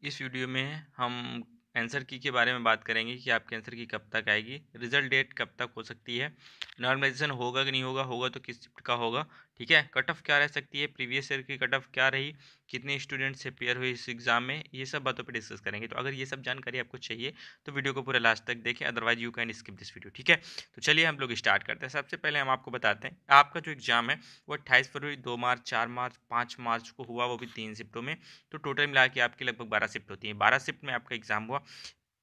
इस वीडियो में हम आंसर की के बारे में बात करेंगे कि आपके आंसर की कब तक आएगी, रिजल्ट डेट कब तक हो सकती है, नॉर्मलाइजेशन होगा कि नहीं होगा, होगा तो किस शिफ्ट का होगा, ठीक है। कट ऑफ क्या रह सकती है, प्रीवियस ईयर की कट ऑफ क्या रही, कितने स्टूडेंट्स से पेयर हुए इस एग्जाम में, ये सब बातों पे डिस्कस करेंगे। तो अगर ये सब जानकारी आपको चाहिए तो वीडियो को पूरा लास्ट तक देखें, otherwise you can skip this video, ठीक है। तो चलिए हम लोग स्टार्ट करते हैं। सबसे पहले हम आपको बताते हैं आपका जो एग्जाम है वो 28 फरवरी, 2 मार्च, 4 मार्च, 5 मार्च को हुआ, वो भी 3 शिफ्टों में। तो टोटल मिला के आपकी लगभग 12 शिफ्ट होती है। 12 शिफ्ट में आपका एग्जाम हुआ।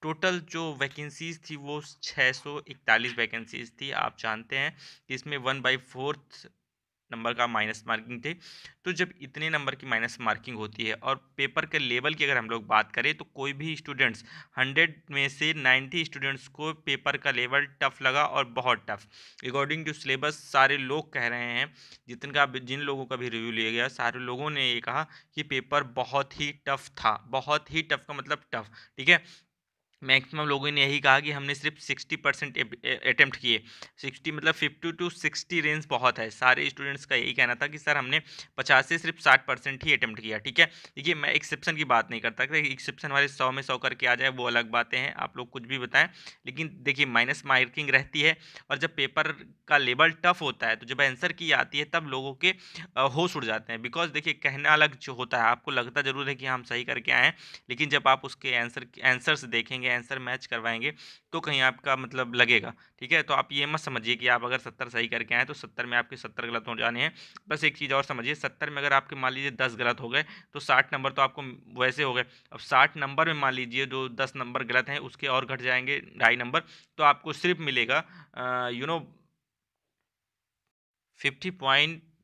टोटल जो वैकेंसीज थी वो 641 वैकेंसीज थी। आप जानते हैं कि इसमें 1/4 नंबर का माइनस मार्किंग थे। तो जब इतने नंबर की माइनस मार्किंग होती है और पेपर के लेवल की अगर हम लोग बात करें तो कोई भी स्टूडेंट्स 100 में से 90 स्टूडेंट्स को पेपर का लेवल टफ लगा, और बहुत टफ। अकॉर्डिंग टू सिलेबस सारे लोग कह रहे हैं, जिन लोगों का भी रिव्यू लिया गया सारे लोगों ने ये कहा कि पेपर बहुत ही टफ था। बहुत ही टफ का मतलब टफ, ठीक है। मैक्सिमम लोगों ने यही कहा कि हमने सिर्फ 60% अटेम्प्ट किए। 60 मतलब 50 to 60 रेंज बहुत है। सारे स्टूडेंट्स का यही कहना था कि सर हमने 50 से सिर्फ 60% ही अटेम्प्ट किया, ठीक है। देखिए मैं एक्सेप्शन की बात नहीं करता, एक्सेप्शन वाले 100 में 100 करके आ जाए वो अलग बातें हैं, आप लोग कुछ भी बताएं। लेकिन देखिए माइनस मार्किंग रहती है, और जब पेपर का लेवल टफ होता है तो जब आंसर की आती है तब लोगों के होश उड़ जाते हैं। बिकॉज देखिए कहना अलग जो होता है, आपको लगता जरूर है कि हम सही करके आए हैं, लेकिन जब आप उसके आंसर्स देखेंगे, आंसर मैच करवाएंगे, तो कहीं आपका मतलब लगेगा, ठीक है। तो आप ये मत समझिए कि आप अगर 70 सही करके आए तो 70 में आपके 70 गलत हो जाने हैं। बस एक चीज़ और समझिए, 70 में अगर आपके मान लीजिए 10 गलत हो गए तो 60 नंबर तो आपको वैसे हो गए। अब 60 नंबर में मान लीजिए जो 10 नंबर गलत हैं उसके और घट जाएंगे 2.5 नंबर, तो आपको सिर्फ मिलेगा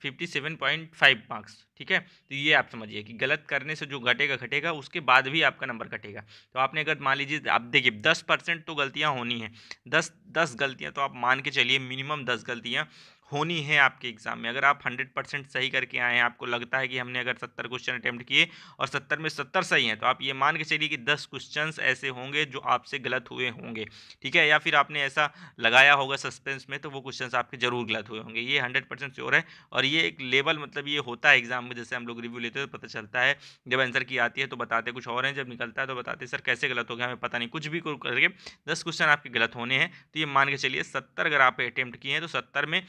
57.5 मार्क्स, ठीक है। तो ये आप समझिए कि गलत करने से जो घटेगा घटेगा, उसके बाद भी आपका नंबर घटेगा। तो आपने अगर मान लीजिए, आप देखिए 10% तो गलतियां होनी है। 10 गलतियां तो आप मान के चलिए, मिनिमम 10 गलतियां होनी है आपके एग्जाम में। अगर आप 100% सही करके आए हैं, आपको लगता है कि हमने अगर 70 क्वेश्चन अटेम्प्ट किए और 70 में 70 सही हैं, तो आप ये मान के चलिए कि 10 क्वेश्चन ऐसे होंगे जो आपसे गलत हुए होंगे, ठीक है। या फिर आपने ऐसा लगाया होगा सस्पेंस में, तो वो क्वेश्चंस आपके जरूर गलत हुए होंगे, ये 100% श्योर है। और ये एक लेवल, मतलब ये होता है एग्जाम में, जैसे हम लोग रिव्यू लेते हैं तो पता चलता है, जब आंसर की आती है तो बताते कुछ और हैं, जब निकलता है तो बताते सर कैसे गलत हो गया, हमें पता नहीं। कुछ भी करके 10 क्वेश्चन आपके गलत होने हैं, तो ये मान के चलिए 70 अगर आप अटेम्प्ट किए हैं तो 70 में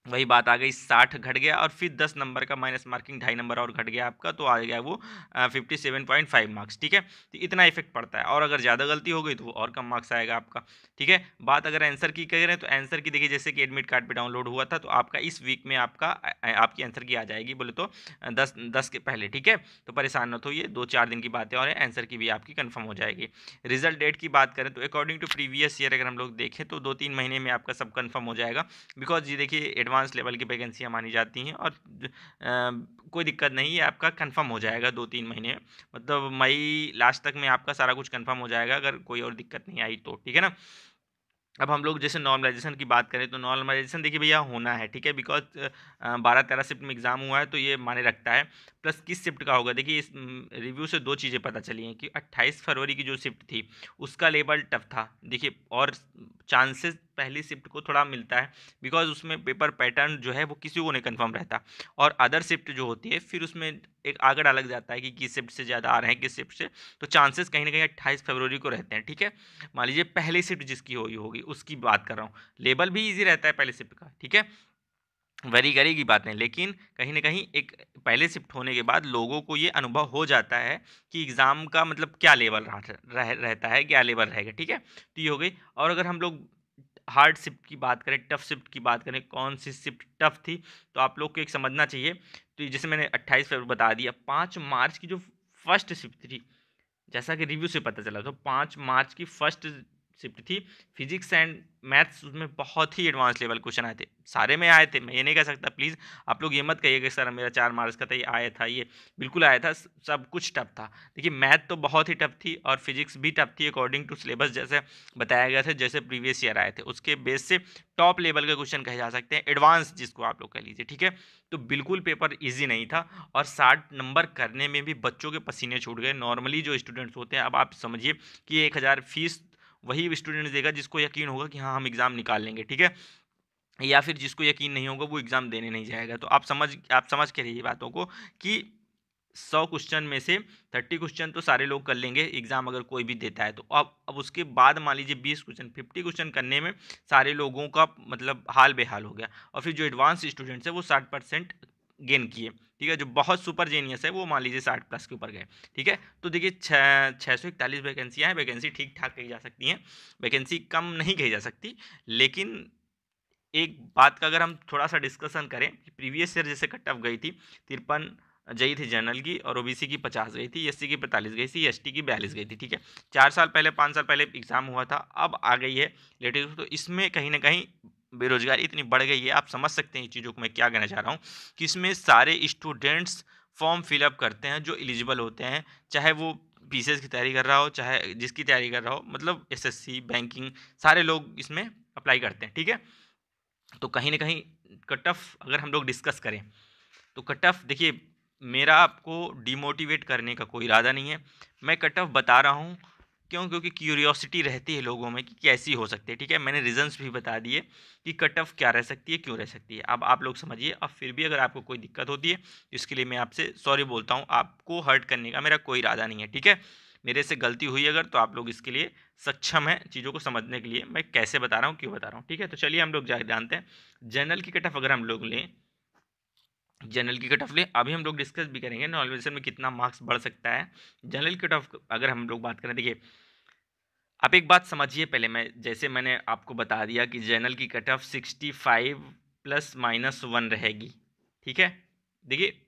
वही बात आ गई, 60 घट गया, और फिर 10 नंबर का माइनस मार्किंग 2.5 नंबर और घट गया आपका, तो आ गया वो 57.5 मार्क्स, ठीक है। तो इतना इफेक्ट पड़ता है, और अगर ज़्यादा गलती हो गई तो वो और कम मार्क्स आएगा आपका, ठीक है। बात अगर आंसर की करें तो आंसर की देखिए, जैसे कि एडमिट कार्ड पे डाउनलोड हुआ था, तो आपका इस वीक में आपकी आंसर की आ जाएगी, बोले तो 10 के पहले, ठीक है। तो परेशान मत होइए, 2-4 दिन की बातें और आंसर की भी आपकी कन्फर्म हो जाएगी। रिजल्ट डेट की बात करें तो अकॉर्डिंग टू प्रीवियस ईयर अगर हम लोग देखें तो 2-3 महीने में आपका सब कन्फर्म हो जाएगा। बिकॉज ये देखिए एडवांस लेवल की वैकेंसियाँ मानी जाती हैं, और कोई दिक्कत नहीं है, आपका कंफर्म हो जाएगा 2-3 महीने में। मतलब मई लास्ट तक में आपका सारा कुछ कंफर्म हो जाएगा, अगर कोई और दिक्कत नहीं आई तो, ठीक है ना। अब हम लोग जैसे नॉर्मलाइजेशन की बात करें तो नॉर्मलाइजेशन देखिए भैया होना है, ठीक है। बिकॉज 12-13 शिफ्ट में एग्जाम हुआ है तो ये माने रखता है। प्लस किस शिफ्ट का होगा, देखिए इस रिव्यू से दो चीज़ें पता चली हैं कि 28 फरवरी की जो शिफ्ट थी उसका लेवल टफ था, देखिए। और चांसेस पहली शिफ्ट को थोड़ा मिलता है, बिकॉज उसमें पेपर पैटर्न जो है वो किसी को नहीं कन्फर्म रहता। और अदर शिफ्ट जो होती है फिर उसमें एक आगड़ अलग जाता है कि किस शिफ्ट से ज़्यादा आ रहे हैं, किस शिफ्ट से। तो चांसेस कहीं ना कहीं 28 फरवरी को रहते हैं, ठीक है। मान लीजिए पहली शिफ्ट जिसकी हुई होगी उसकी बात कर रहा हूँ, लेबल भी इजी रहता है पहले शिफ्ट का, ठीक है। वेरी गरी की बात नहीं, लेकिन कहीं ना कहीं एक पहले शिफ्ट होने के बाद लोगों को ये अनुभव हो जाता है कि एग्ज़ाम का मतलब क्या लेवल रहता है, क्या लेवल रहेगा, ठीक है। तो ये हो गई। और अगर हम लोग हार्ड शिफ्ट की बात करें, टफ शिफ्ट की बात करें, कौन सी शिफ्ट टफ थी, तो आप लोग को एक समझना चाहिए। तो जैसे मैंने 28 फरवरी बता दिया, 5 मार्च की जो फर्स्ट शिफ्ट थी, जैसा कि रिव्यू से पता चला, तो 5 मार्च की फर्स्ट शिफ्ट थी। फिजिक्स एंड मैथ्स उसमें बहुत ही एडवांस लेवल क्वेश्चन आए थे, सारे में आए थे, मैं ये नहीं कह सकता। प्लीज़ आप लोग ये मत कहिए कि सर मेरा 4 मार्क्स का था, ये आया था, ये बिल्कुल आया था, सब कुछ टफ था। देखिए मैथ तो बहुत ही टफ थी, और फिजिक्स भी टफ थी अकॉर्डिंग टू सिलेबस, जैसे बताया गया था, जैसे प्रीवियस ईयर आए थे उसके बेस से टॉप लेवल के क्वेश्चन कहे जा सकते हैं, एडवांस जिसको आप लोग कह लीजिए, ठीक है। तो बिल्कुल पेपर ईजी नहीं था, और 60 नंबर करने में भी बच्चों के पसीने छूट गए। नॉर्मली जो स्टूडेंट्स होते हैं, अब आप समझिए कि 1,000 फीस वही स्टूडेंट देगा जिसको यकीन होगा कि हाँ हम एग्ज़ाम निकाल लेंगे, ठीक है। या फिर जिसको यकीन नहीं होगा वो एग्ज़ाम देने नहीं जाएगा। तो आप समझ के रहिए बातों को कि 100 क्वेश्चन में से 30 क्वेश्चन तो सारे लोग कर लेंगे एग्जाम अगर कोई भी देता है तो। अब उसके बाद मान लीजिए 20 क्वेश्चन 50 क्वेश्चन करने में सारे लोगों का मतलब हाल बेहाल हो गया, और फिर जो एडवांस स्टूडेंट्स है वो 60% गेन किए, ठीक है। जो बहुत सुपर जीनियस है वो मान लीजिए 60+ के ऊपर गए, ठीक है। तो देखिए 641 वैकेंसियाँ हैं, वैकेंसी ठीक ठाक कही जा सकती हैं, वैकेंसी कम नहीं कही जा सकती। लेकिन एक बात का अगर हम थोड़ा सा डिस्कशन करें, प्रीवियस ईयर जैसे कट ऑफ गई थी 53 गई थी जनरल की, और ओबीसी की 50 गई थी, एससी की 45 गई थी, एसटी की 42 गई थी, ठीक है। 4 साल पहले 5 साल पहले एग्जाम हुआ था, अब आ गई है लेटेस्ट। तो इसमें कहीं ना कहीं बेरोजगारी इतनी बढ़ गई है, आप समझ सकते हैं चीज़ों को मैं क्या कहना चाह रहा हूँ, कि इसमें सारे स्टूडेंट्स फॉर्म फिलअप करते हैं जो एलिजिबल होते हैं, चाहे वो पीसीएस की तैयारी कर रहा हो, चाहे जिसकी तैयारी कर रहा हो, मतलब एसएससी बैंकिंग सारे लोग इसमें अप्लाई करते हैं, ठीक है। तो कहीं ना कहीं कट ऑफ अगर हम लोग डिस्कस करें तो कट ऑफ देखिए, मेरा आपको डिमोटिवेट करने का कोई इरादा नहीं है, मैं कट ऑफ बता रहा हूँ क्यों, क्योंकि क्यूरियोसिटी रहती है लोगों में कि कैसी हो सकती है, ठीक है। मैंने रीजंस भी बता दिए कि कट ऑफ क्या रह सकती है, क्यों रह सकती है। अब आप लोग समझिए। अब फिर भी अगर आपको कोई दिक्कत होती है तो इसके लिए मैं आपसे सॉरी बोलता हूँ, आपको हर्ट करने का मेरा कोई इरादा नहीं है, ठीक है। मेरे से गलती हुई अगर, तो आप लोग इसके लिए सक्षम है चीज़ों को समझने के लिए, मैं कैसे बता रहा हूँ, क्यों बता रहा हूँ, ठीक है। तो चलिए हम लोग जानते हैं जनरल की कट ऑफ अगर हम लोग लें, जनरल की कट ऑफ ले, अभी हम लोग डिस्कस भी करेंगे नॉर्मलाइजेशन में कितना मार्क्स बढ़ सकता है। जनरल कट ऑफ अगर हम लोग बात करें, देखिए आप एक बात समझिए पहले, मैं जैसे मैंने आपको बता दिया कि जनरल की कट ऑफ 65 +-1 रहेगी, ठीक है। देखिए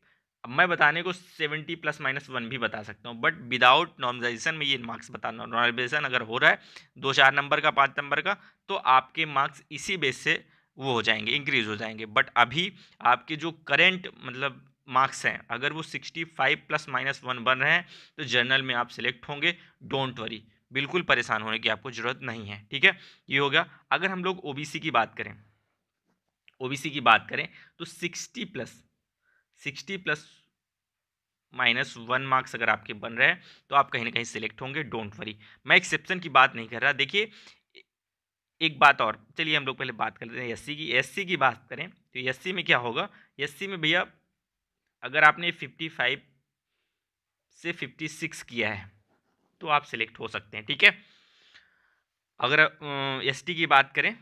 अब मैं बताने को 70 +-1 भी बता सकता हूँ, बट विदाउट नॉर्मलाइजेशन में ये मार्क्स बताना, नॉर्मलाइजेशन अगर हो रहा है 2-4 नंबर का 5 नंबर का, तो आपके मार्क्स इसी बेस से वो हो जाएंगे, इंक्रीज हो जाएंगे। बट अभी आपके जो करेंट मतलब मार्क्स हैं, अगर वो 65 +-1 बन रहे हैं तो जर्नल में आप सिलेक्ट होंगे, डोंट वरी, बिल्कुल परेशान होने की आपको ज़रूरत नहीं है, ठीक है। ये हो गया। अगर हम लोग ओबीसी की बात करें, ओबीसी की बात करें तो 60 + -1 मार्क्स अगर आपके बन रहे हैं तो आप कहीं ना कहीं सिलेक्ट होंगे, डोंट वरी। मैं एक्सेप्शन की बात नहीं कर रहा। देखिए एक बात और, चलिए हम लोग पहले बात कर लेते हैं एससी की। एससी की बात करें तो एससी में क्या होगा, एससी में भैया अगर आपने 55 से 56 किया है तो आप सिलेक्ट हो सकते हैं, ठीक है। अगर एसटी की बात करें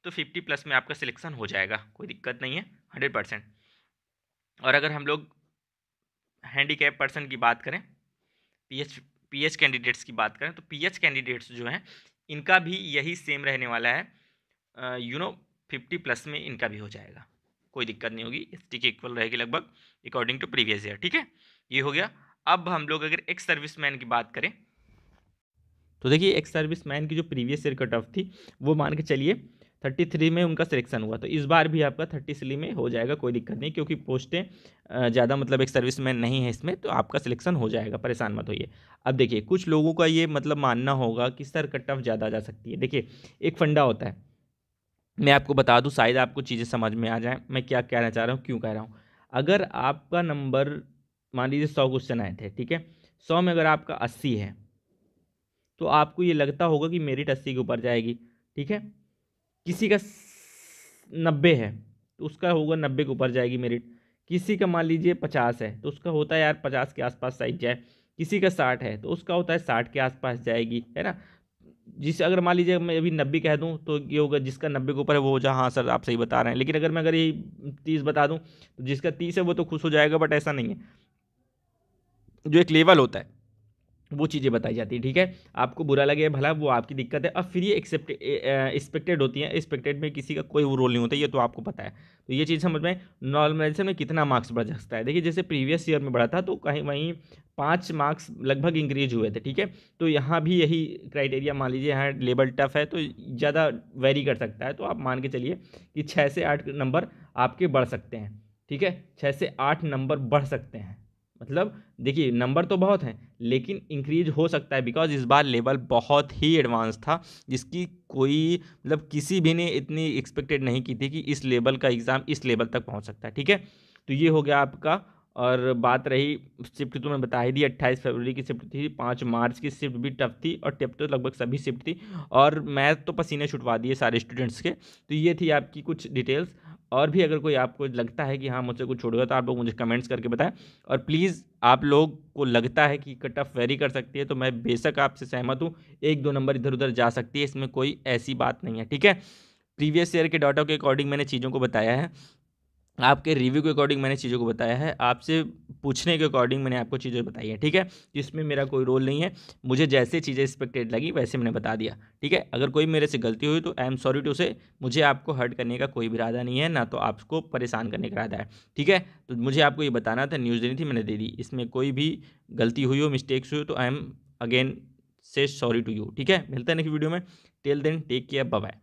तो 50+ में आपका सिलेक्शन हो जाएगा, कोई दिक्कत नहीं है, 100%। और अगर हम लोग हैंडीकैप पर्सन की बात करें, पीएच कैंडिडेट्स की बात करें, तो पीएच कैंडिडेट्स जो हैं इनका भी यही सेम रहने वाला है, 50+ में इनका भी हो जाएगा, कोई दिक्कत नहीं होगी, एसटी की इक्वल रहेगी लगभग अकॉर्डिंग टू प्रीवियस ईयर, ठीक है। ये हो गया। अब हम लोग अगर एक्स सर्विसमैन की बात करें तो देखिए एक्स सर्विसमैन की जो प्रीवियस ईयर कट ऑफ थी वो मान के चलिए 33 में उनका सिलेक्शन हुआ, तो इस बार भी आपका 33 में हो जाएगा, कोई दिक्कत नहीं, क्योंकि पोस्टें ज़्यादा मतलब एक सर्विसमैन नहीं है इसमें, तो आपका सिलेक्शन हो जाएगा, परेशान मत होइए। अब देखिए कुछ लोगों का ये मतलब मानना होगा कि सर कट ऑफ ज़्यादा जा सकती है। देखिए एक फंडा होता है, मैं आपको बता दूं, शायद आपको चीज़ें समझ में आ जाएं मैं क्या कहना चाह रहा हूँ, क्यों कह रहा हूँ। अगर आपका नंबर मान लीजिए 100 क्वेश्चन आए थे, ठीक है, 100 में अगर आपका 80 है तो आपको ये लगता होगा कि मेरिट 80 के ऊपर जाएगी, ठीक है। किसी का 90 है तो उसका होगा 90 के ऊपर जाएगी मेरिट। किसी का मान लीजिए 50 है तो उसका होता है यार 50 के आसपास साइज जाए। किसी का 60 है तो उसका होता है 60 के आसपास जाएगी, है ना। जिस अगर मान लीजिए मैं अभी 90 कह दूं तो ये होगा जिसका 90 के ऊपर है वो हो जाए, हाँ सर आप सही बता रहे हैं। लेकिन अगर ये 30 बता दूं तो जिसका 30 है वो तो खुश हो जाएगा, बट ऐसा नहीं है। जो एक लेवल होता है वो चीज़ें बताई जाती है, ठीक है। आपको बुरा लगे भला वो आपकी दिक्कत है। अब फिर ये एक्सपेक्टेड होती है, एक्सपेक्टेड में किसी का कोई वो रोल नहीं होता, ये तो आपको पता है। तो ये चीज़ समझ में, नॉर्मलाइजेशन में कितना मार्क्स बढ़ सकता है। देखिए जैसे प्रीवियस ईयर में बढ़ा था तो कहीं वहीं 5 मार्क्स लगभग इंक्रीज हुए थे, ठीक है। तो यहाँ भी यही क्राइटेरिया मान लीजिए, यहाँ लेवल टफ है तो ज़्यादा वेरी कर सकता है। तो आप मान के चलिए कि 6 से 8 नंबर आपके बढ़ सकते हैं, ठीक है। 6 से 8 नंबर बढ़ सकते हैं, मतलब देखिए नंबर तो बहुत हैं लेकिन इंक्रीज हो सकता है, बिकॉज इस बार लेवल बहुत ही एडवांस था, जिसकी कोई मतलब किसी भी ने इतनी एक्सपेक्टेड नहीं की थी कि इस लेवल का एग्ज़ाम इस लेवल तक पहुंच सकता है, ठीक है। तो ये हो गया आपका। और बात रही शिफ्ट, तो मैं बता ही दी 28 फरवरी की शिफ्ट थी, 5 मार्च की शिफ्ट भी टफ थी, और टफ तो लगभग सभी शिफ्ट थी, और मैथ तो पसीने छुटवा दिए सारे स्टूडेंट्स के। तो ये थी आपकी कुछ डिटेल्स। और भी अगर कोई आपको लगता है कि हाँ मुझसे कुछ छूट गया तो आप लोग मुझे कमेंट्स करके बताएं। और प्लीज़ आप लोग को लगता है कि कट ऑफ वेरी कर सकती है तो मैं बेशक आपसे सहमत हूँ, 1-2 नंबर इधर उधर जा सकती है, इसमें कोई ऐसी बात नहीं है, ठीक है। प्रीवियस ईयर के डाटा के अकॉर्डिंग मैंने चीज़ों को बताया है, आपके रिव्यू के अकॉर्डिंग मैंने चीज़ों को बताया है, आपसे पूछने के अकॉर्डिंग मैंने आपको चीज़ें बताई है, ठीक है। इसमें मेरा कोई रोल नहीं है, मुझे जैसे चीज़ें एक्सपेक्टेड लगी वैसे मैंने बता दिया, ठीक है। अगर कोई मेरे से गलती हुई तो आई एम सॉरी टू से, मुझे आपको हर्ट करने का कोई भी इरादा नहीं है, ना तो आपको परेशान करने का इरादा है, ठीक है। तो मुझे आपको ये बताना था, न्यूज़ देनी थी, मैंने दे दी। इसमें कोई भी गलती हुई हो, मिस्टेक्स हुई हो तो I am again say sorry to you, ठीक है। मिलता है नेक्स्ट वीडियो में, till then take care, bye bye.